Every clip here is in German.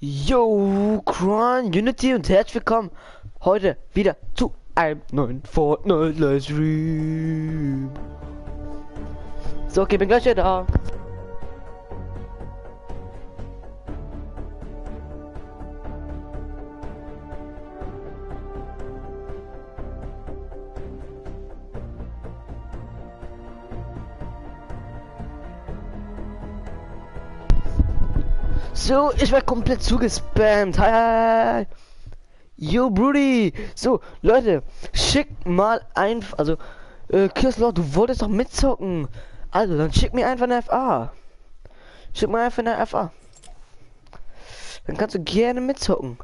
Yo, Cron, Unity und herzlich willkommen heute wieder zu einem neuen Fortnite Livestream. So, okay, bin gleich wieder da. So, ich werde komplett zugespammt. Hi, hi, hi. Yo, Brudi. So, Leute, schickt mal einfach, also, Kirslow, du wolltest doch mitzocken. Also, dann schick mir einfach eine FA. Schick mir einfach eine FA. Dann kannst du gerne mitzocken.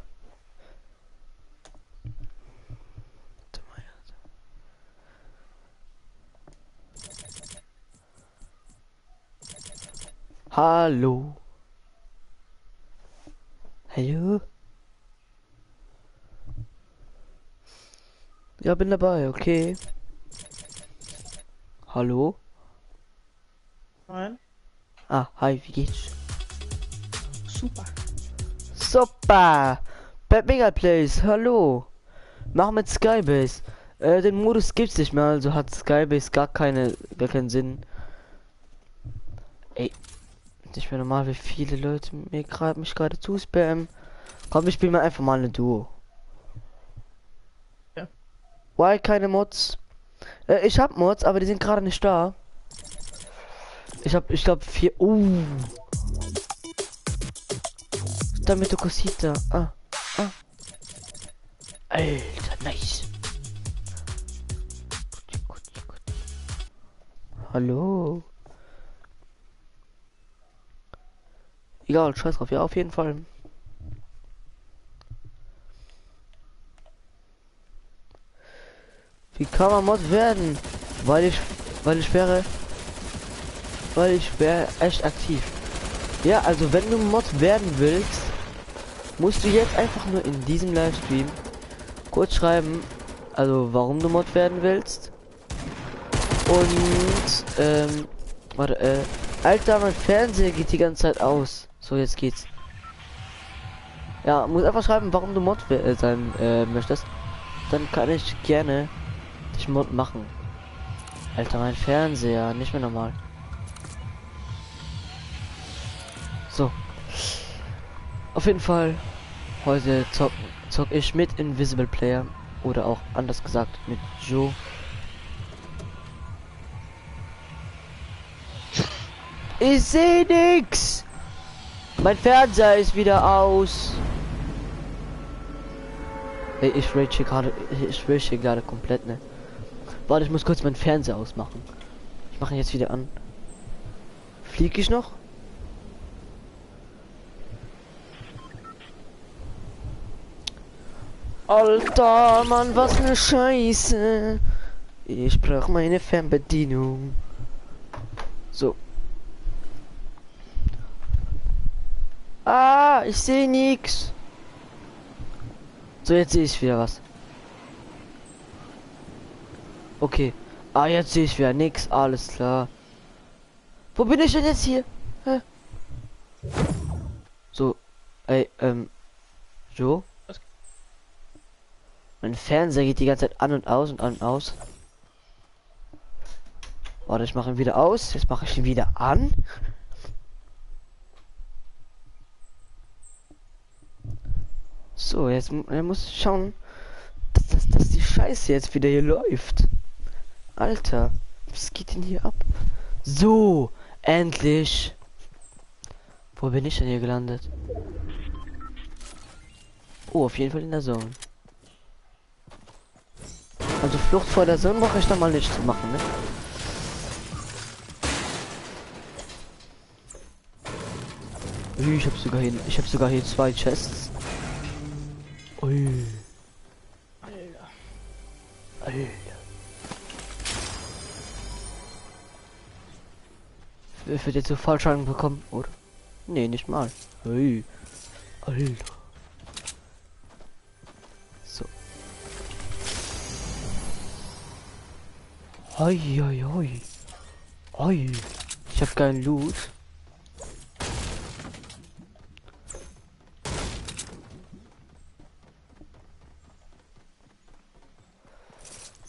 Hallo. Hallo? Ja, bin dabei, okay. Hallo? Nein. Ah, hi, wie geht's? Super. Super! Bad Mega Plays, hallo! Mach mit Skybase. Den Modus gibt's nicht mehr, also hat Skybase gar keinen Sinn. Ey, nicht mehr normal, wie viele Leute mich gerade zuspammen. Komm, ich spiel mal einfach mal eine Duo. Ja. Why keine Mods? Ich hab Mods, aber die sind gerade nicht da. Ich glaube 4. Damit du Cosita. Ah. Alter, nice. Hallo. Egal, scheiß drauf. Ja, auf jeden Fall. Wie kann man Mod werden? Weil ich wäre echt aktiv. Ja, also wenn du Mod werden willst, musst du jetzt einfach nur in diesem Livestream kurz schreiben, also warum du Mod werden willst. Und warte, Alter, mein Fernseher geht die ganze Zeit aus. So, jetzt geht's. Ja, muss einfach schreiben, warum du Mod sein möchtest. Dann kann ich gerne dich Mod machen. Alter, mein Fernseher, nicht mehr normal. So. Auf jeden Fall, heute zock ich mit Invisible Player. Oder auch anders gesagt mit Joe. Ich sehe nix. Mein Fernseher ist wieder aus. Hey, ich rage hier gerade komplett, ne? Warte, ich muss kurz meinen Fernseher ausmachen. Ich mache ihn jetzt wieder an. Fliege ich noch? Alter, Mann, was ne Scheiße. Ich brauche meine Fernbedienung. So. Ah, ich sehe nix. So, jetzt sehe ich wieder was. Okay. Ah, jetzt sehe ich wieder nix. Alles klar. Wo bin ich denn jetzt hier? Hä? So. Ey, Joe? Mein Fernseher geht die ganze Zeit an und aus und an und aus. Warte, ich mache ihn wieder aus. Jetzt mache ich ihn wieder an. So, jetzt muss ich schauen, dass die Scheiße jetzt wieder hier läuft. Alter, was geht denn hier ab? So, endlich. Wo bin ich denn hier gelandet? Oh, auf jeden Fall in der Zone. Also Flucht vor der Zone brauche ich da mal nicht zu machen, ne? Ich habe sogar hier 2 Chests. Ui. Alter. Alter. Wird jetzt so Fallschaden bekommen, oder? Nee, nicht mal. Hey. Alter. So. Hoi, hoi, hoi. Hoi. Ich habe keinen Loot.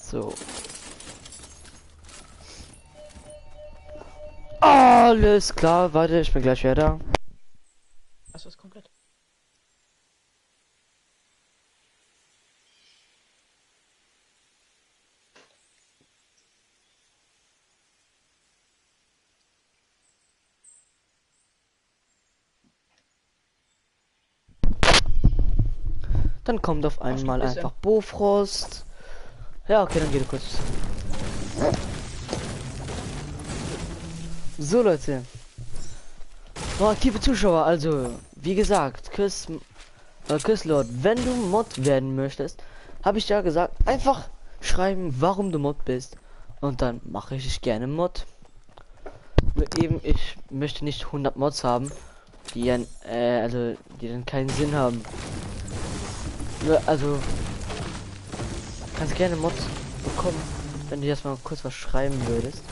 So. Alles klar, warte, ich bin gleich wieder da. Das ist komplett. Dann kommt auf einmal bisschen. einfach Bofrost. Ja, okay, dann geht er kurz. So, Leute. Noch aktive Zuschauer, also, wie gesagt, Küsslord, wenn du Mod werden möchtest, habe ich ja gesagt, einfach schreiben, warum du Mod bist. Und dann mache ich dich gerne Mod. Nur eben, ich möchte nicht 100 Mods haben, die dann, die dann keinen Sinn haben. Nur, also, kannst gerne Mods bekommen, wenn du jetzt mal kurz was schreiben würdest.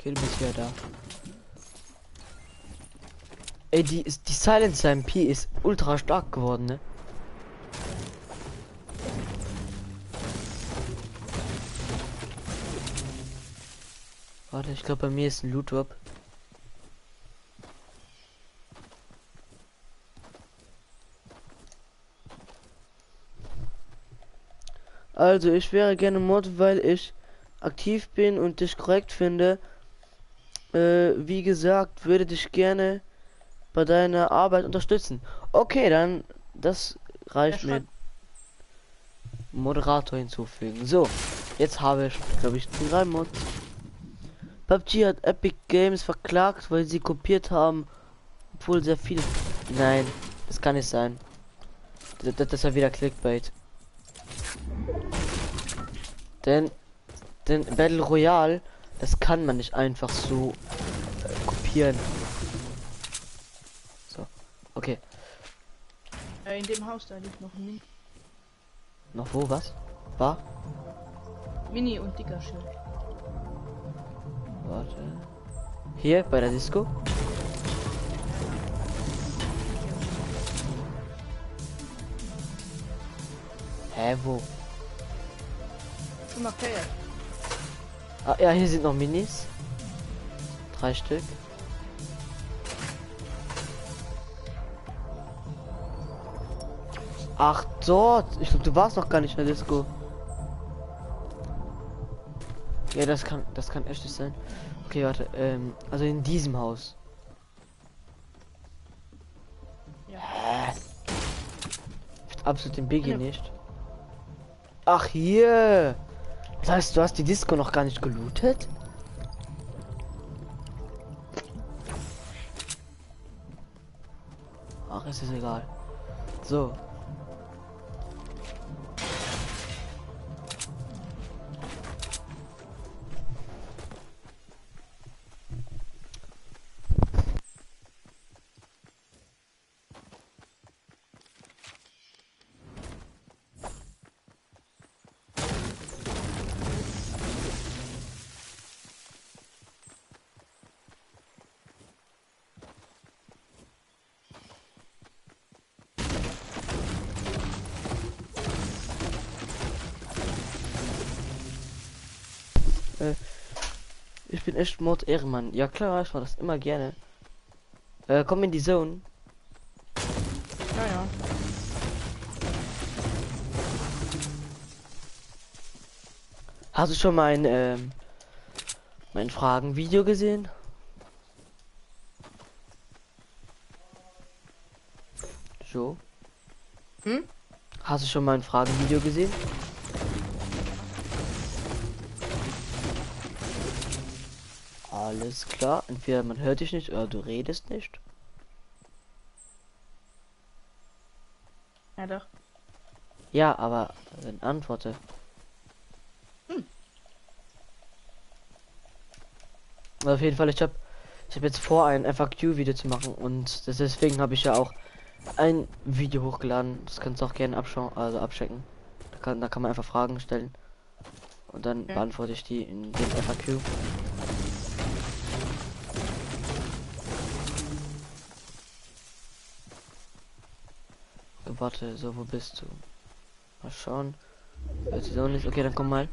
Okay, du bist ja da. Ey, die Silence MP ist ultra stark geworden, ne? Warte, ich glaube bei mir ist ein Loot Drop. Also, ich wäre gerne Mod, weil ich aktiv bin und dich korrekt finde. Wie gesagt, würde dich gerne bei deiner Arbeit unterstützen. Okay, dann das reicht mir. Moderator hinzufügen. So, jetzt habe ich, glaube ich, 3 Mods. PUBG hat Epic Games verklagt, weil sie kopiert haben, obwohl sehr viel. Nein, das kann nicht sein. Das ist ja wieder Clickbait. Denn Battle Royale, das kann man nicht einfach so kopieren. So, okay. In dem Haus da liegt noch ein Noch wo, was? War? Mini und dicker Schild. Warte. Hier, bei der Disco? Hä, wo? Schon markiert. Ah, ja, hier sind noch Minis. 3 Stück. Ach, dort. Ich glaube, du warst noch gar nicht in der Disco. Ja, das kann echt nicht sein. Okay, warte. Also in diesem Haus. Ja. Absolut den Biggie nicht. Ach, hier. Das heißt, du hast die Disco noch gar nicht gelootet? Ach, es ist egal. So. Ich bin echt Mod Ehrenmann. Ja klar, ich war das immer gerne. Komm in die Zone. Ja, ja. Hast du schon mein Fragen-Video gesehen? So. Hm? Hast du schon mein Fragen-Video gesehen? Alles klar. Entweder man hört dich nicht oder du redest nicht. Ja, doch. Ja, aber antworte. Auf jeden Fall, ich hab jetzt vor, ein FAQ-Video zu machen und deswegen habe ich ja auch ein Video hochgeladen. Das kannst du auch gerne abschauen, also abchecken. Da kann man einfach Fragen stellen und dann Okay. beantworte ich die in dem FAQ. Okay, warte, so wo bist du? Mal schauen. Hört so nicht. Okay, dann komm mal.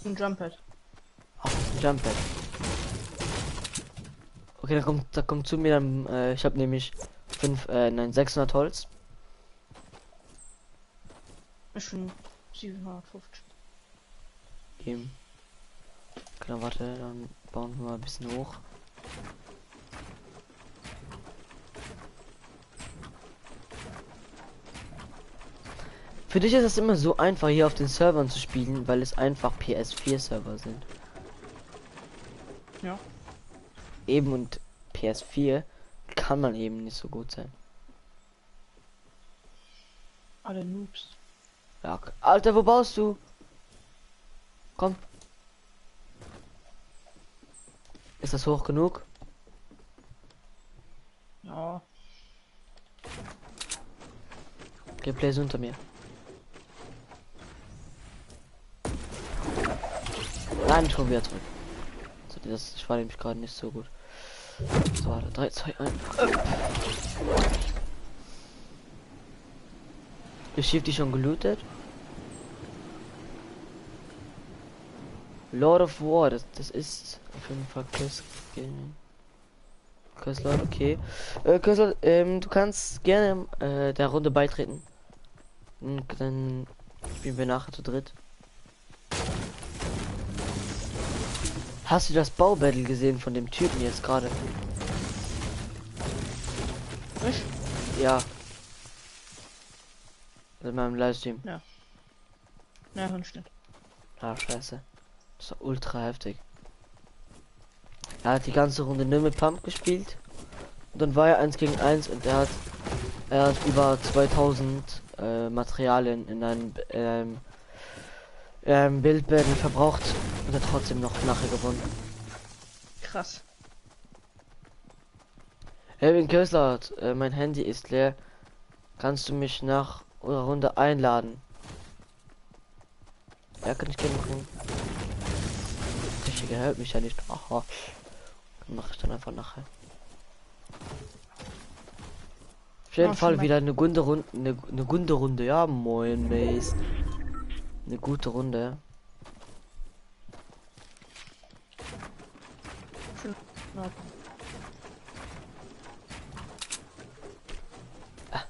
Ein Jumppad. Ach, das ist ein Jump Pad. Okay, da kommt zu mir dann, ich habe nämlich 600 Holz. Ist schon 750. Eben. Genau, warte, dann bauen wir mal ein bisschen hoch. Für dich ist es immer so einfach, hier auf den Servern zu spielen, weil es einfach PS4 Server sind. Ja. Eben, und PS4 kann man eben nicht so gut sein. Alle Noobs. Ja, Alter, wo baust du? Komm. Ist das hoch genug? Ja. Okay, Play ist unter mir. Nein, schon wieder zurück. Also das war nämlich gerade nicht so gut. So, warte, 3, 2, 1. Ist Schiff die schon gelootet? Lord of War, das ist auf jeden Fall Köstler, okay. Köstler, du kannst gerne der Runde beitreten. Und dann spielen wir nachher zu dritt. Hast du das Baubattle gesehen von dem Typen jetzt gerade? Ich? Ja. In meinem Livestream. Ja, Hundschnitt. Ah, scheiße. Das war ultra heftig. Er hat die ganze Runde nur mit Pump gespielt. Und dann war er 1 gegen 1 und er hat über 2000 Materialien in einem Bildbattle verbraucht und hat trotzdem noch nachher gewonnen. Krass. Elvin Kösler, mein Handy ist leer. Kannst du mich nach unserer Runde einladen? Ja, kann ich gerne machen. Techniker hält mich ja nicht. Aha. Mach ich dann einfach nachher. Auf jeden Ja, Fall schon wieder eine gute Runde, eine gute Runde. Ja, moin, Mace. Eine gute Runde. Ja.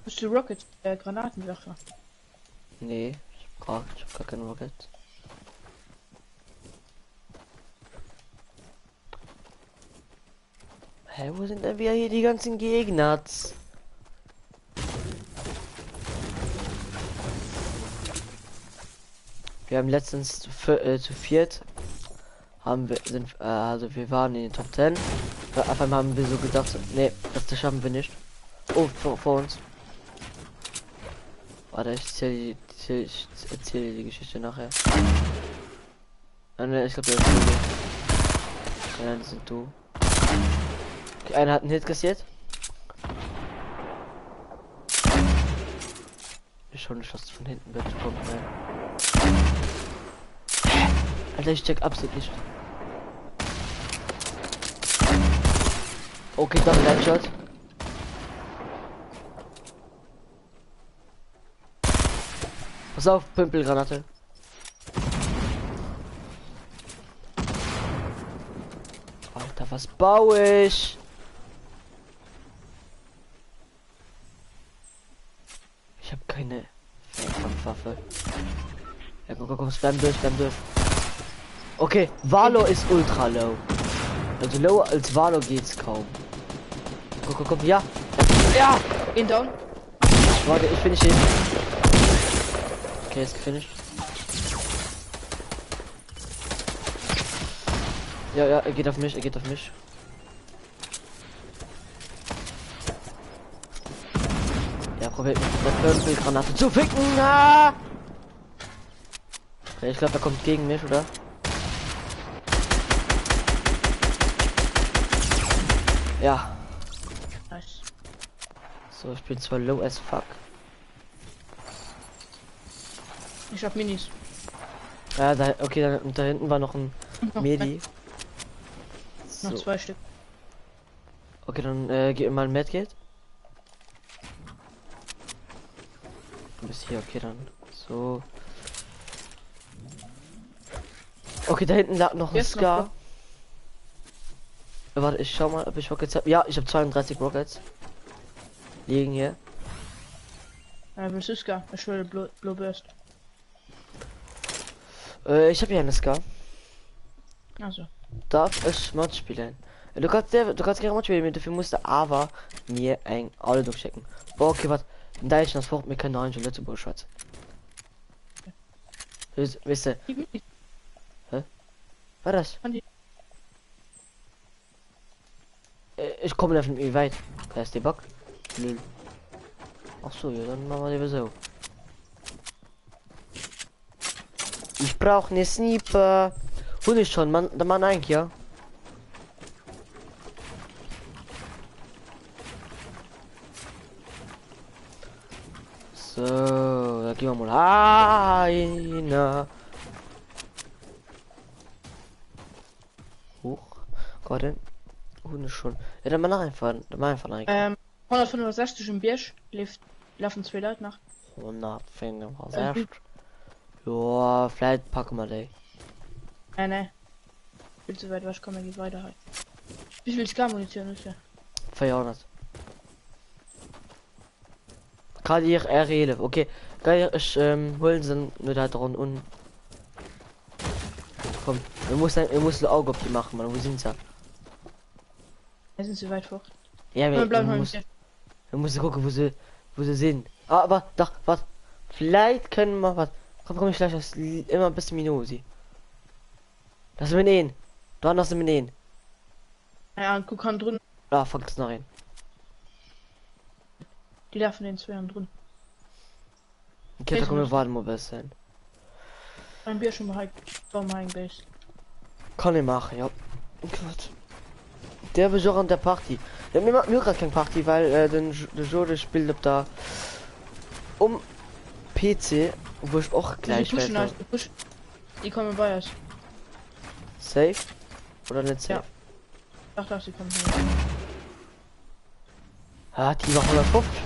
Bist du Rocket, Granatenwerfer? Nee, ich hab gar keine Rocket. Hä, wo sind denn wieder hier die ganzen Gegner? Wir haben letztens zu viert also wir waren in den Top 10. Auf einmal haben wir so gedacht, so, nee, das schaffen wir nicht. Oh, vor uns. Warte, ich erzähle die Geschichte nachher. Ne, ich glaube, das ist du. Ja, das sind du. Okay, einer hat einen Hit kassiert. Ich schon nicht, dass von hinten wird kommt. Nein. Alter, ich check absolut nicht. Okay, Double Headshot. Pass auf, Pimpelgranate. Alter, was baue ich? Ich habe keine Waffe. Ja, komm, spam durch. Okay, Valo ist ultra low. Also lower als Valo geht's kaum. Komm, ja. Ja! In down. Warte, ich finish ihn. Okay, ist gefinisht. Ja, er geht auf mich, Ja, probiert mich mit der Granate zu ficken. Ah! Okay, ich glaube, er kommt gegen mich, oder? Ja. Nice. So, ich bin zwar low as fuck. Ich hab Minis. Ja, da, okay, da hinten war noch ein Noch Medi. Noch So, 2 Stück. okay, dann gib mir mal ein Medkit. Du bist hier, okay, dann. So. Okay, da hinten lag noch ein Jetzt noch Scar. Warte, ich schau mal, ob ich Rockets habe. Ja, ich habe 32 Rockets. Liegen hier. Franziska, ich will Blue Burst. Ich habe hier eine Scar. Also. Darf ich Mod spielen? Du kannst gerne Mod spielen, dafür musste aber mir ein Auto durchchecken. Oh, okay, was? In Deutschland das Wort mir keine neuen Letzteburg schwarz. Wisst ihr? War das? Ich komme davon wie weit. Da ist die Bock. Lül. Ach so, ja, dann machen wir lieber so. Ich brauche eine Sniper. Hol ich schon, Mann, der Mann eigentlich, ja. So, da gehen wir mal einer. Hoch. Gott, Hunde schon. Ja, dann mal nachfahren. Dann mal einfach rein. 165 im Biersch. Laufen 2 Leute nach. 165. Ja, vielleicht packen wir die. Ne. Viel zu weit, was kann man nicht weiter halt. Wie viel Scar-Munition ist ja? 400. Kann ich reden, okay. Geil, ich holen sie mit da dran und. Komm, wir müssen Auge auf die machen, Mann. Wo sind sie? Sind sie weit fort? Ja, wir müssen gucken, wo sie sind. Ah, aber doch, was? Vielleicht können wir was. Komm, ich gleich immer ein bisschen Minusi. Das sind wir ihn. Da hast du mit ihn. Ja, guck kann drin. Ah, fuck das noch rein. Die laufen den 2 drin. Okay, da kommen wir warten, mal was sein. Ein Bier schon mal mein Base. Kann ich machen, ja. Gut. Der Besucher an der Party. Ja, mir macht mir gerade kein Party, weil der Jode spielt ob da um PC, wo ich auch gleich Die pushen, die kommen bei uns. Safe oder nicht safe? Ja. Ach, sie kommen. Ah, die war 150.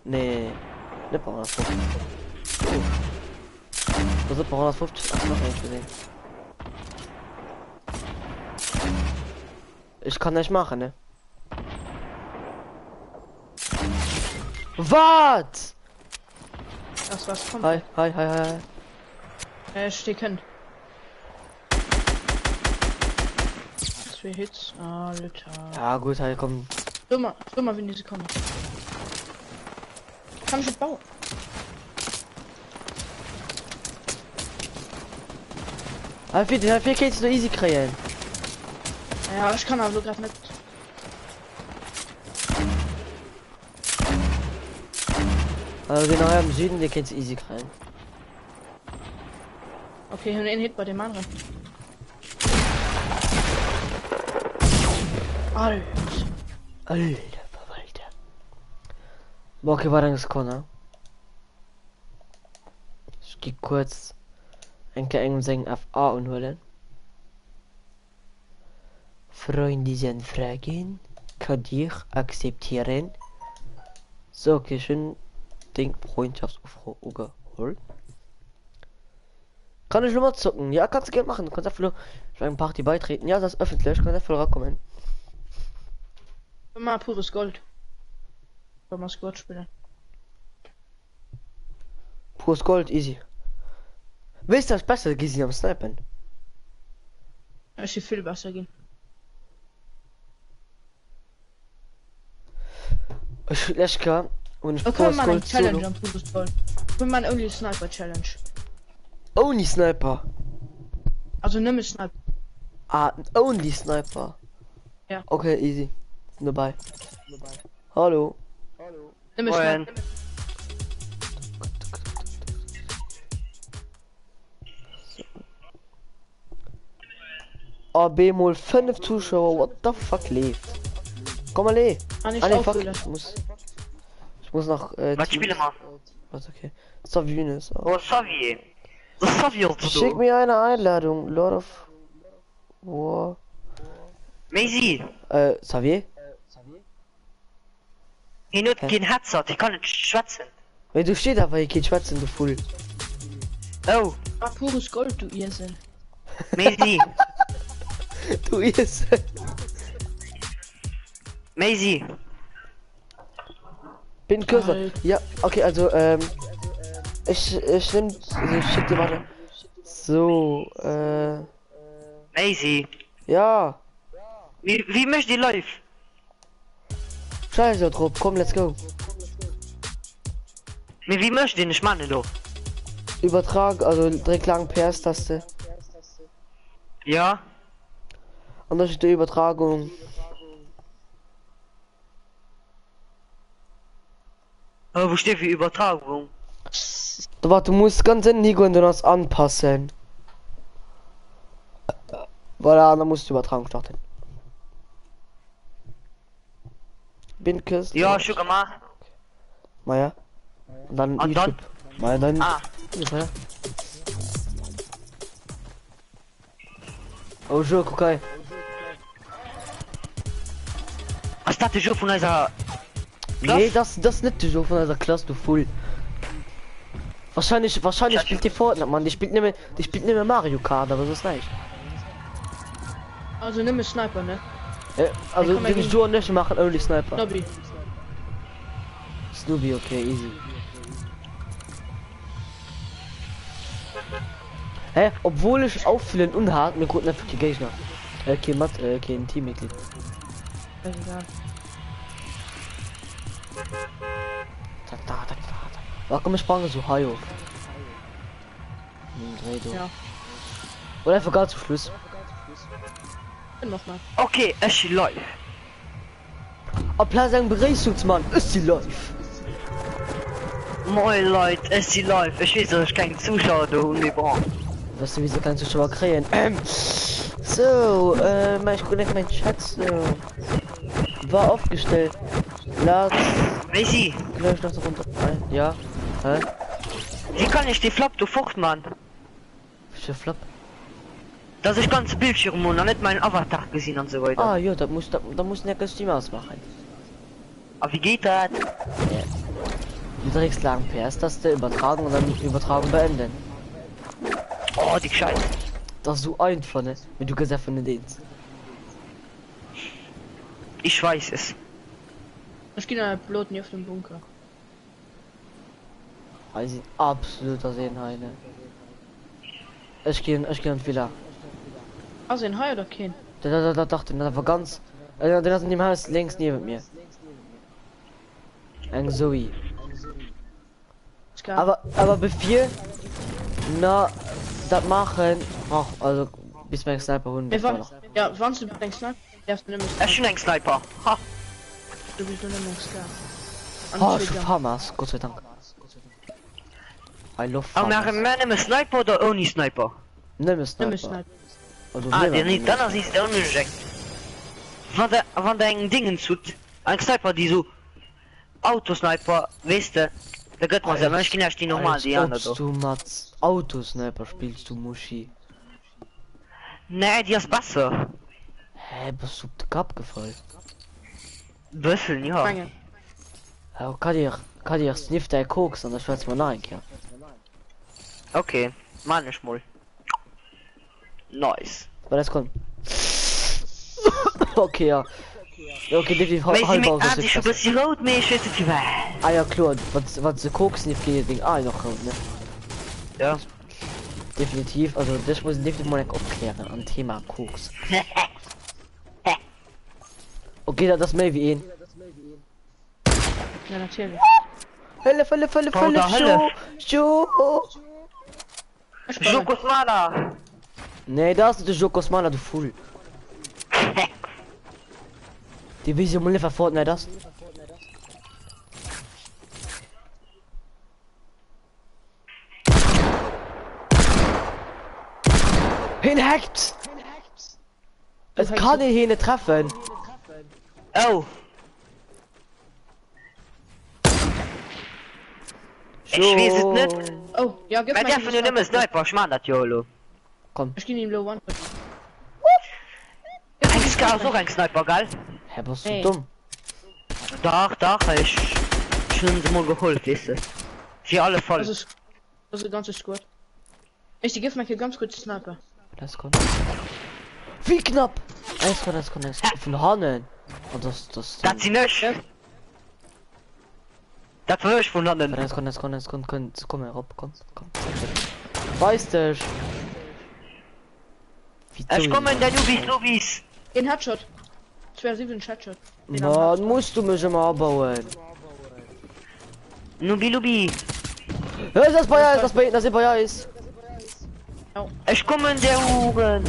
Nee, nicht bei 150. Was ist bei 150? Ach, noch nicht gesehen. Ich kann nicht machen, ne? Was? Das was kommt. Hi, hi, hi, hi. Stecken. 2 Hits. Alter. Ja, gut, halt, komm. Schau mal, wenn diese kommen. Kann ich jetzt bauen? Halt, wie geht's so easy kreieren? Ja, ich kann aber gerade nicht. Also genau im Süden, der geht's easy kreieren. Okay, und einen Hit bei dem anderen. Alter. Alter Verwalter. Boah, okay, war dann das Corner. Ich geh kurz ein eng sagen auf A und holen. Freundlichen Fragen kann ich akzeptieren. So, okay, schön Ding Freundschaftsaufrufe geholt. Kann ich nur mal zocken? Ja, kannst du gerne machen. Du kannst einfach nur für eine Party beitreten. Ja, das ist öffentlich. Kann einfach rankommen. Mal pures Gold. Wenn man Squad spielen. Pures Gold, easy. Wisst ihr das Beste gesehen am Snipen? Es wird viel besser gehen. Ich Leschka und ich Okay, Pures man, Gold Challenge Solo. am pures Gold. Wenn man only Sniper Challenge. Only Sniper. Also nimm es Sniper. Ah, only Sniper. Ja. Okay, easy. Dabei. Hallo. Nimm es Moin. Sniper. AB mal 5 Zuschauer. What the fuck lebt? Komm mal, Kann ich nee, auch fuck. wieder. Ich muss noch, Was Teams- spielen wir? Was, okay. Savine ist auch. Oh, Xavier. Was ist Xavier zu Schick tun? mir eine Einladung. Lord of War. Maisie, Xavier? ich nutze kein Headset, ich kann nicht schwätzen. Wenn du stehst aber, ich geht schwatzen, du Full. Oh, Ah, pures Gold, du Irrsinn. Maisie, Du ist. Maisie. Bin Kürzer. Alter. Ja, okay, also, ich nehm, also ich schick dir warte. So, Maisie. ja. Wie möchte die live? Scheiße drauf, komm, let's go. Wie möchte die nicht machen, du? Übertrag, also direkt lang PS-Taste. Ja? Und dann steht die Übertragung. Wo steht für Übertragung? Warte, du musst ganz in Nico und du das anpassen. Voilà, dann musst du die Übertragung starten. Bin küsst. Ja, schon gemacht. Maja. Und dann Und dann? YouTube. Maja, dann. Ah, Ja. Oh, schon, guck mal. was dachte ich schon von dieser... Nee, das nicht so von dieser Klasse, du Full. Wahrscheinlich spielt die Fortnite, Mann. Die spielt nicht mehr Mario Kart, aber so ist nicht. Also nimm einen Sniper, ne? Also komm mal den gegen- Joe nicht machen, only Sniper. Lobby. Snoopy, okay, easy. Hä? Obwohl ich auffüllen unhart, mir gut einfach die Gegner. Okay, Matt, kein Teammitglied. Egal. Warum ich sprang so high auf? Dreh du. Ja. Oder einfach gar zum Schluss. Nochmal. Okay, es ist live. Applaus an Bereichsmann, ist die live. Moin Leute, es ist live. Ich weiß, dass ich keinen Zuschauer da und wir brauchen. Weißt du, wieso kannst du schon mal kriegen? So, mein Chat so. War aufgestellt. Lars, Maisie, gleich noch so runter. Ja. Hä? wie kann ich die Flop du Fucht, Mann? Für Flop. Dass ich ganze Bildschirm und nicht meinen Avatar gesehen und so weiter. Ah, ja, da muss ein Kostüm ausmachen. Aber wie geht das? Du trägst lang PS-Taste, übertragen und dann übertragen beenden. Oh, die Scheiße. Das ist so einfach, ne? Wenn du gesagt von den Dienst. Ich weiß es. Ich gehe nach Piloten hier auf dem Bunker. Also absoluter Sehenheine. Ich gehe in Villa. Also in Hai oder kein? Da dachte ich, das war ganz. Der hat in dem Haus links neben mir. Ein Zoe. Ich kann. Aber bevor na das machen, also bis mein Sniper holen. Ey, wann, ja, wann du denkst, Sniper? Darfst du nicht Es mehr ist schon ein Sniper. Ha. Du bist nur nicht mehr Oh, schon Farmers, Gott sei Dank. I love Aber wir Farmers. haben einen Sniper oder ohne Sniper? Nimm Nimm Sniper. Sniper. Also, Ah, nimm der ihn. nicht, dann ist der ungeschickt. Wann der einen Dingen tut, ein Sniper, die so Autosniper, weißt du, da geht man selber, ich kenne erst die normal, die Als andere. ob du Mats Autosniper spielst, du Muschi. Nee, die ist besser. Hä, bist du Kap gefallen? Büffeln, ja. Fangen. Ja, kann dir sniff der Koks an der Schweiz mal nein, ja. Okay, Mann, ich mal. Nice. Aber das kommt. Okay, ja. Ja, okay, definitiv Meinst du, halber mit Adi, schon bisschen rot, mehr schütze die Welt. Ah ja, klar, was der Koks nicht geht, wegen noch rot, ne? Ja. Definitiv, also das muss ich definitiv mal aufklären am Thema Koks. Okay, das mehr wie ihn. Ja, natürlich. Hölle, Powder, Hölle. Show. Ich bin Schokos Mana. Nee, das ist der Jokos Mana, du Fool. Die Vision mal nicht Fortnite das. Hinhackt! Es kann ich hier nicht treffen. Oh. Ich weiß es nicht. Oh, ja, gib Weil der von dir nimmer Sniper. Sniper, ich mach das, Jolo. Komm. Ich geh ihm low one. Ein Scar ist auch ein Sniper, geil? Hä, bist du Ey. dumm? Doch, ich schon mal geholt, weißt du. Für alle voll. Das ist ganz gut. Ich die gib mir hier ganz kurz Sniper. Das kommt. Wie knapp! Das kann von Hannen. Und das. Das sie nicht. Ja. Das war ich von anderen. Komm herab, komm. Weißt du? Wie Ich komme in der Lobbies. Den Headshot. 2-7 Headshot. Den Mann, musst du mich immer abbauen. Lobby. Ja, das bei ist. Ich komme in der Uhren.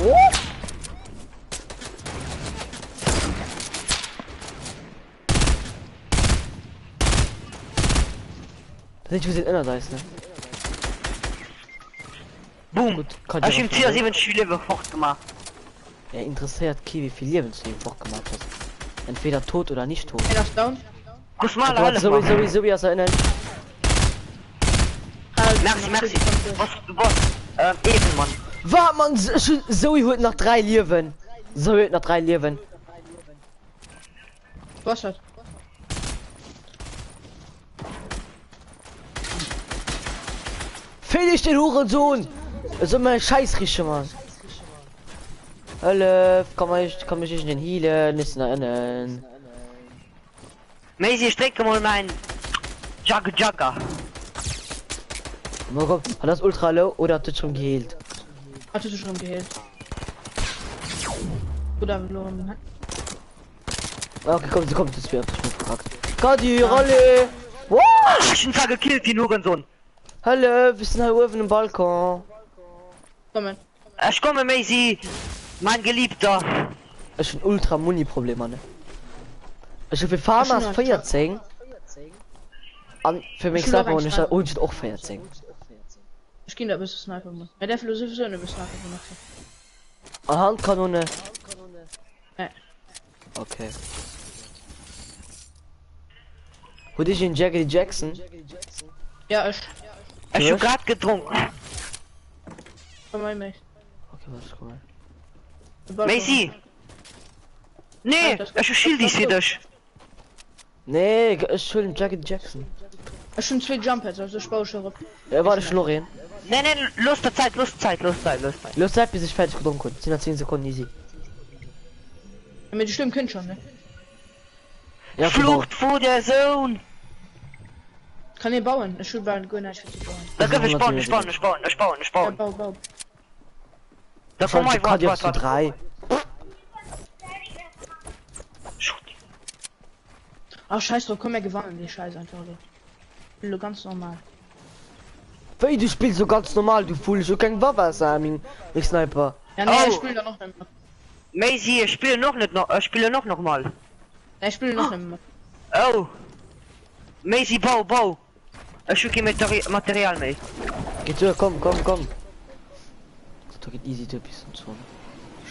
Das ist wie inner da ist, ne? Boom. Gut, kann Ich ja im was Tier machen. 7 Spiele fortgemacht. Er interessiert Kiwi, wie viel Leben du ihm vorgemacht hast. Entweder tot oder nicht tot. Einer ist down. Guck mal, Du hast alle. sowieso wie aus erinnern. Merci. Was, du warst, eben, Mann. War man Zoe holt nach 3 Leben. Zoe holt nach 3 Leben. Was hat? Fehl ich den Hurensohn! Das ist mein Scheißrische, Mann. Hallo, kann mich nicht in den Healen, nicht erinnern. Maisy, strecke mal mein Jagger. Mal guck, hat das ultra low oder hat das schon geheilt? Hattest du schon geheilt? Oder verloren? Okay, komm, sie kommt jetzt wieder. Ich bin verkackt. Kadi, Rolle! Wow! Ich bin gekillt, die Hurensohn. Hallo, wir sind hier oben im Balkon. Komm. Ich komme, Maisy. Mein Geliebter. Ich bin ultra Muni-Probleme, ne? Ich will Farmers schon feiert singen. An für mich Ich will selber auch und ich ein und auch feiert singen. Ich geh da bis zu Sniper. Mann. Ja, der Philosoph so eine bis Sniper gemacht. Handkanone. Ja. Okay. Wo dich in Jackie Jackson? Ja, ich. Ich hab grad getrunken. Komm mal mit. Okay, was cool. Maisy. Nee, das- ich schild dich wieder. Nee, ich schon Jackie Jackson. Ich schon 2 Jump-Heads, also ich baue schon. Warte, Florian. Nee, los der Zeit. Los Zeit, bis ich fertig getrunken bin. 10 Sekunden easy. Mit die Stimmen können schon, ne? Ja, Flucht vor der Sohn. Kann ich bauen? Ich will bauen, gut, ich will bauen. Da können wir natürlich. spawnen. Ja, bau. Da komm mal, Kann jetzt zu warte. 3. Ach, scheiß drauf, komm, wir gewonnen, die Scheiße einfach so. Ich will ganz normal. Weil du spielst so ganz normal, du Fool, so kein Waffe sein, ich Sniper. Ja, nee, Oh. ich spiele da noch nicht mehr. Maisy, ich spiele noch mal. Ja, ich spiele noch nicht mehr. Oh. Maisy, bau. Ich schicke Material mit. Geht so, komm. Das geht easy, du bist und so.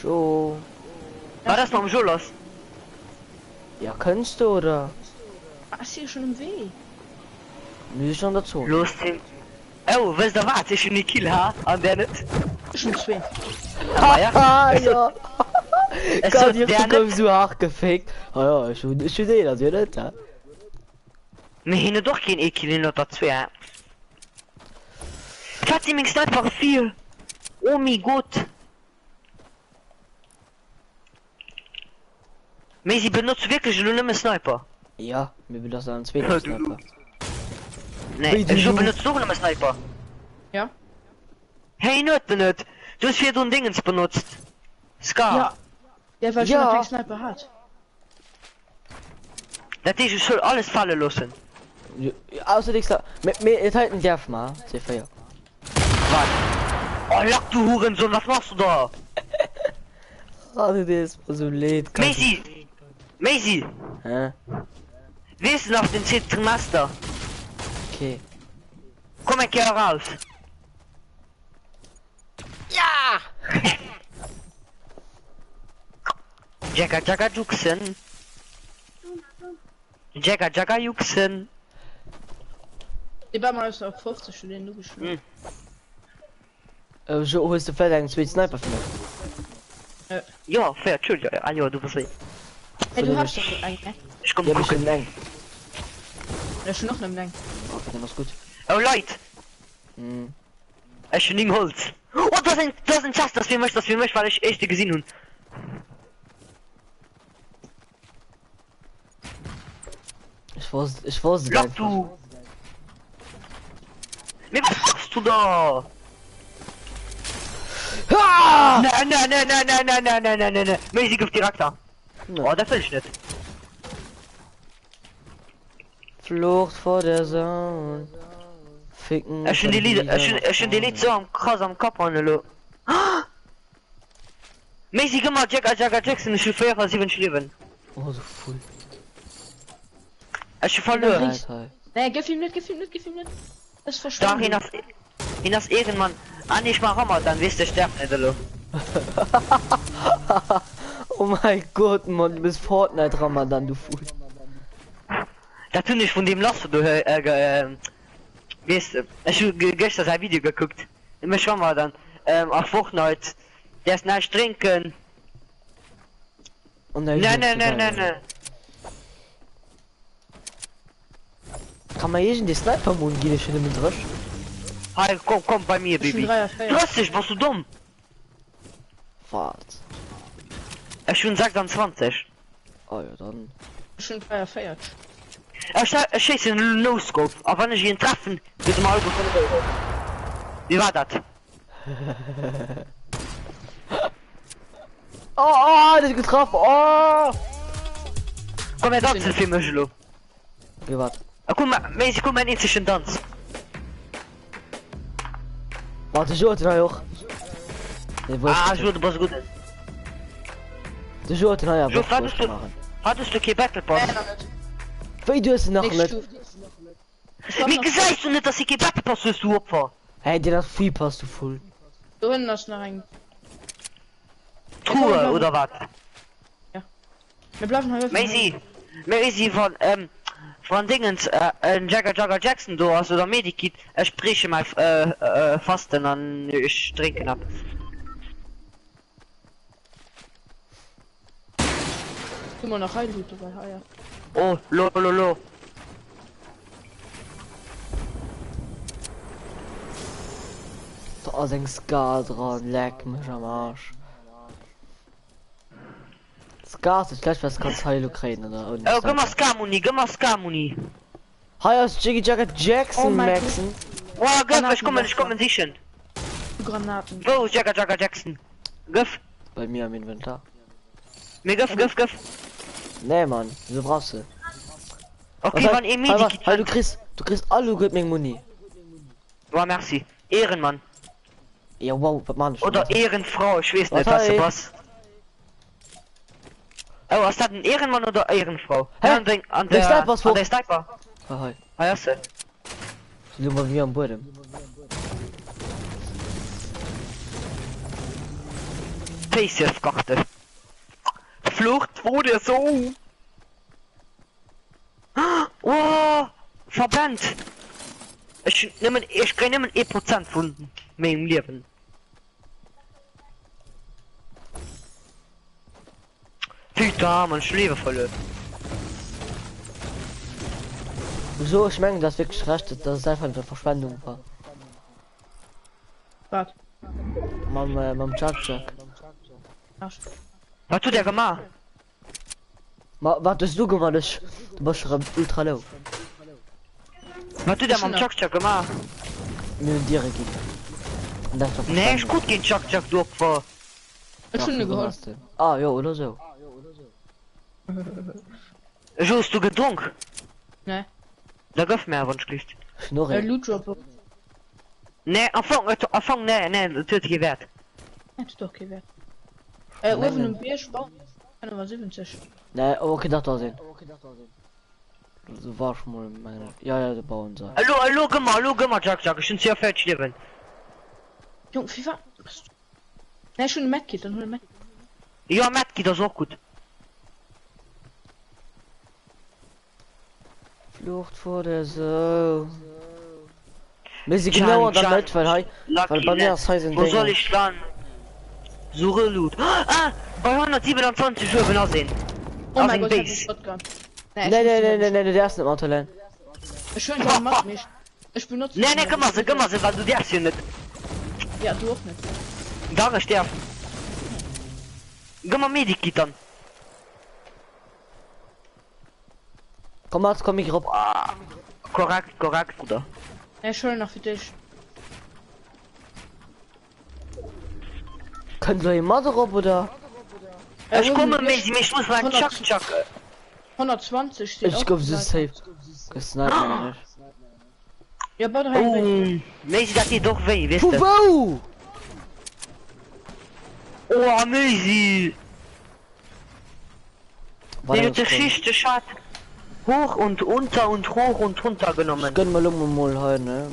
Show. War das noch im Jolos? Ja, kannst du, oder? Ah, ist hier schon im Weg. Müssen schon dazu. Los, Tim. Oh, was da war? Ich bin die Kill, ha? An der nicht. Schon 2. Ah, ja. Ah, ja. Es Gott, wird ich der hab nicht. so hart gefickt. Ah ja, ich schon sehen, das wird nicht, ja. Wir haben doch kein E-Kill in der 2. Platz im Sniper 4. Oh mein Gott. Maisy benutzt wirklich nur einen Sniper. Ja, mir will das ein Ja, zweiter du- Sniper. Nee, Hey, du- ich benutzt noch einen Sniper. Ja? Hey, nicht benutzt. Du hast vier Dingens benutzt. Scar. Ja. Ja, weil ich Ja. noch keinen Sniper hat. Das ist, ich soll alles fallen lassen. Ja, außer dich, mir ist halt ein Nerv mal. Sehr fair. Was? Oh, lack du Hurensohn, was machst du da? Ah, das ist so leid. Maisy, Hä? wir sind auf den 10. Trimester. Okay. Komm ich hier raus. Ja! Jagger Juxen. Jagger Juxen. Die war mal auf 50 schon den du geschlagen. So holst du vielleicht einen zweiten Sniper für mich. Ja, fair, Entschuldigung. Ah ja, du bist Hey, du hast doch einen, ne? Ich komm Ja, ich gucken. bin eng. Da ist noch einen lang. Okay, dann ist gut. Oh, Leute. Hm. Ich bin in Holz. Oh, das ist ein Chest, das wir möchten, weil ich echt gesehen habe. Ich weiß Lock du. Mir was machst du da? Ah! Nein. Mäßig auf direkt da. Oh, das will ich nicht. Flucht vor der Sonne. Ficken. Er schon die Lied so krass am Kopf an, hallo. Mäßig immer Jagger Jackson, ich will 7 Leben. Oh, so voll. Ich will verloren. Alter. Ne, gib ihm nicht. Das ist Da verschwunden. in das Ehrenmann. Ah, nicht mal Hammer, dann wirst du sterben, nicht, hallo. Oh mein Gott, Mann, du bist Fortnite Ramadan, du Fool. Da tun ich von dem Lass, du, weißt du, ich hab gestern ein Video geguckt. Immer schon mal dann, auf Fortnite. Der ist nicht trinken. Und Nein. Kann man hier die Sniper-Mund gehen, ich finde mit drauf? Hey, komm bei mir, Das ist ein Baby. Dreier, Feier. Du hast dich, warst du dumm? Wart. Ich schon 26. Oh ja, dann. Schon Dreier feiert. Ich schieße in No-Scope, aber wenn ich ihn treffen, wird mal Auto von der Welt. Wie war das? Oh, das ist getroffen. Oh! Komm her, tanzen für mich, lo. Wie wart? Komm mal in sich Tanz. Warte, ich hatte auch. Ich würde was gut. Du schaust ja, Jo, was hattest du kein Battle Pass? Wie du es noch Nicht nicht? Stufe. Wie gesagt du nicht, dass ich kein Battle Pass ist, du Opfer? Hey, dir das Vieh passt du voll. Du hinten hast noch einen. Truhe, oder was? Wir bleiben hier. Maisie von Dingens, Jagger Jackson, du hast oder Medikit, sprich mal, fasten an, ich trinken ab. Tu mal noch rein, Lute, weil ja. Oh, lo. Da ist ein Scar dran, leck mich am Arsch. Scar ist gleich was kannst Heilo kriegen, oder? Oh, geh mal Skamuni. Hi, aus Jiggy Jagger Jackson, Oh mein Maxen. Oh, Göff, ich komme sicher. Du Granaten. Wo ist Jagger Jackson? Göff, Bei mir im Inventar. mir Göff. Nee, Mann, wieso brauchst du? Okay, wann ihr Medikit. Hey, du kriegst alle gut mit Muni. Wow, merci. Ehrenmann. Ja, wow, was man Oder Ehrenfrau, ich weiß nicht, Was, ey? was. Oh, ist das ein Ehrenmann oder Ehrenfrau? Hä? Ja, an der Sniper ist an der Sniper. Hi. Ah, ja, so. Sie sind bei mir am Boden. Face-Karte. Flucht wurde so. Oh, verbannt. Ich kann nehmen 1% von meinem Leben. Tüter, man lebe voll. So, ich meine, das wirklich recht ist, dass es einfach eine Verschwendung war. Wart. Mam Jack. Arsch. Was tut der gemacht? Was hast du gemacht? Du bist schon ultra low. Was tut der mit dem Chuck gemacht? Mir in dir gegeben. Und das war Nee, ich Verschwendung. gut gegen Chuck durch vor. Ich schon Ja, geholfen. Ah, ja, oder so. Hast du getrunken? Ne. Da gibt's mehr Wunsch nicht. Schnorri. Loot Dropper. Nee, Anfang, nee, tut gewährt. Hätte doch gewährt. Nein, Ofen nein. und Bier sparen. Kann aber 70. Ne, okay, das da sehen. So war schon mal meine. Ja, der bauen soll. Hallo, geh mal, Chuck, ich bin sehr fertig leben. Jung, FIFA. Ne, schon ein Medkit, dann hol ein Medkit. Ja, Matt geht das auch gut. Flucht vor der so. Mäßig genau an der Welt, weil bei mir das heißt Wo soll ich dann? Suche Loot. Ah! Bei 127 Uhr bin sehen. Oh Aus mein dem Gott, ich hab Base. einen Shotgun. Nee, der ist nicht Auto. Schön, der macht mich. Ich benutze. Nee, komm mal, weil du darfst hier nicht. Ja, du auch nicht. Da sterben. Geh mal Medikit dann. Komm mal, komm ich rauf. Ah, korrekt, Bruder. Ja, schön noch für dich. Können wir immer drauf oder? Ich komme mit, ich muss meinen Chuck. 120 steht Ich auch glaube, sie gleich. ist safe. Gesnipert nicht. Ja, bei der Oh, Macy, das geht doch weh, wisst ihr? Wow! Oh, Macy. Warte, Die das kommt. Geschichte hat hoch und unter und hoch und runter genommen. Gönn mal mal heute, ne?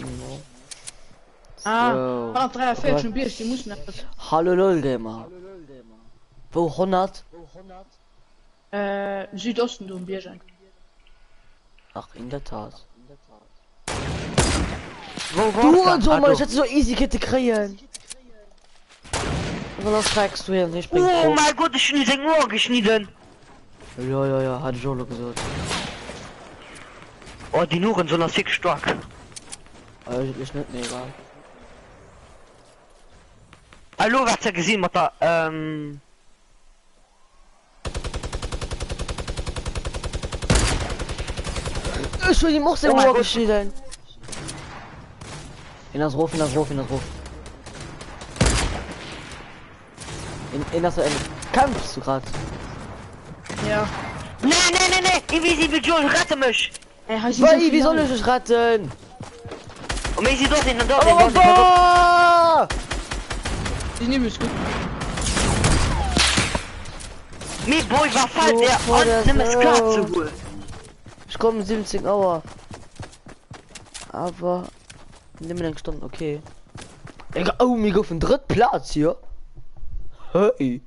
Ah, So. 143 schon Bier, die muss nicht. Hallo lol Gamer. Wo 100? Südosten du ein Bier sein. Ach, in der Tat. Wo Du war's und so dann? mal, ich hätte so easy Kette kriegen. Und dann fragst du jetzt nicht, bin Oh groß. mein Gott, ich bin in Ohr geschnitten. Ja, hat Jolo gesagt. Oh, die Nuren sind das fix stark. Ist nicht mehr egal. Hallo, was hast du gesehen, Mutter? Ich will die Mochse Oh mein im Ohr Gott. geschieden. In das Ruf. In das kämpfst du grad. Ja. Nee, Invisible Joel, rette mich! Weil, wie soll ich dich retten? Und wenn sie dort sind, dann Oh, Die nehmen es gut. Mir Boy war falsch, Oh, der vor der und nimm es Sau. klar zu holen. Ich komme 17 Uhr. Aber nimm mir den Stand, okay. Egal, oh, mir auf den dritten Platz hier. Hey.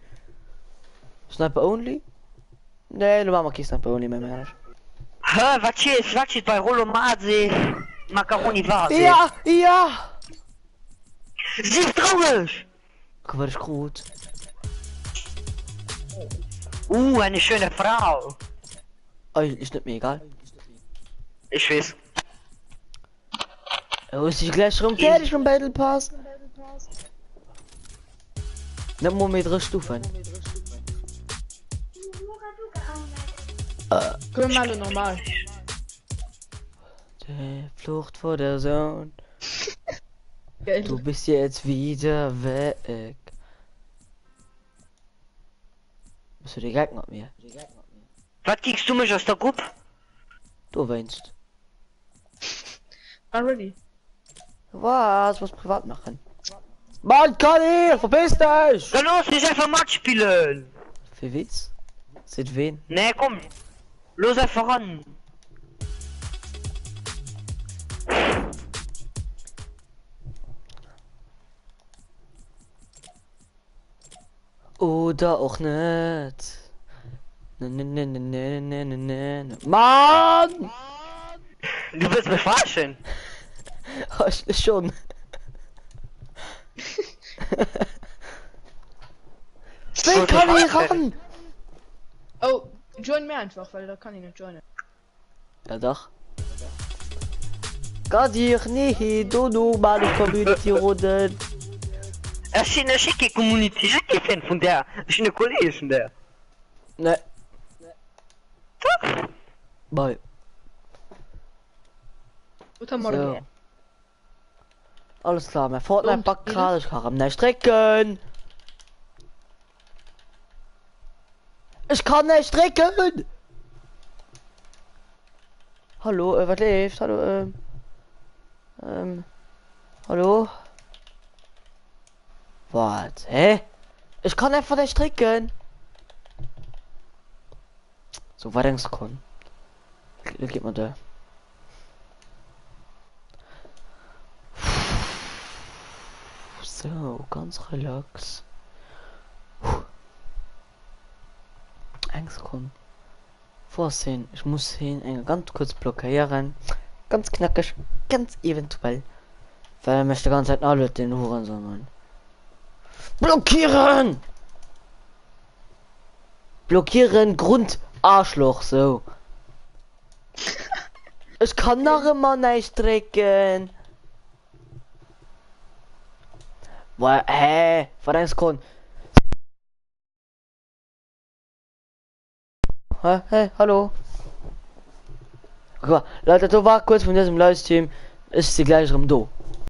Sniper only? Nee, du machst kein Sniper only mehr. Hä, was steht bei Rollo Mase? Macaroni war. Ja! Sie ist traurig! Guck mal, das ist gut. Eine schöne Frau. Oh, ist nicht mir egal. Ich weiß. Oh, ist ich gleich rum fertig vom Battle Pass. Nimm mal mit 3 Stufen. Können wir alle normal. Die Flucht vor der Sonne. Geil. Du bist jetzt wieder weg. Bist du die Gegner mit mir? Was kriegst du mich aus der Gruppe? Du weinst. Already. Was privat machen? Mann, Conny, verpiss dich! Dann los, nicht einfach Match spielen! Für Witz? Seit wen? Nee, komm. Los einfach ran. Oder auch nicht. Ne. Mann! Du willst mich verarschen? Schon. Wen kann ich ran? Oh, join mir einfach, weil da kann ich nicht joinen. Ja doch. Kann ich nicht, du normale Community-Runden. Er ist eine schicke Community, schicke Fan von der. Ich bin eine Kollegin von der. Ne. Bye. Guten Morgen. So. Alles klar, mein Fortnite Und, packt gerade, ich kann nicht strecken. Ich kann nicht strecken. Hallo, was läuft? Hallo, hallo? Was? Hä? Ich kann einfach nicht strecken. So, war denkst du kann? Geht mal da. So, ganz relax. Angst kommen. vorsehen. Ich muss hin ganz kurz blockieren. Ganz knackig, ganz eventuell. Weil er möchte die ganze Zeit alle den Huren sondern. Blockieren! Blockieren Grund Arschloch so. Ich kann noch immer nicht drücken. Boah, hä? Was kon? Hey, hallo. Guck mal, Leute, du war kurz von diesem Livestream. Ist sie gleich rum do.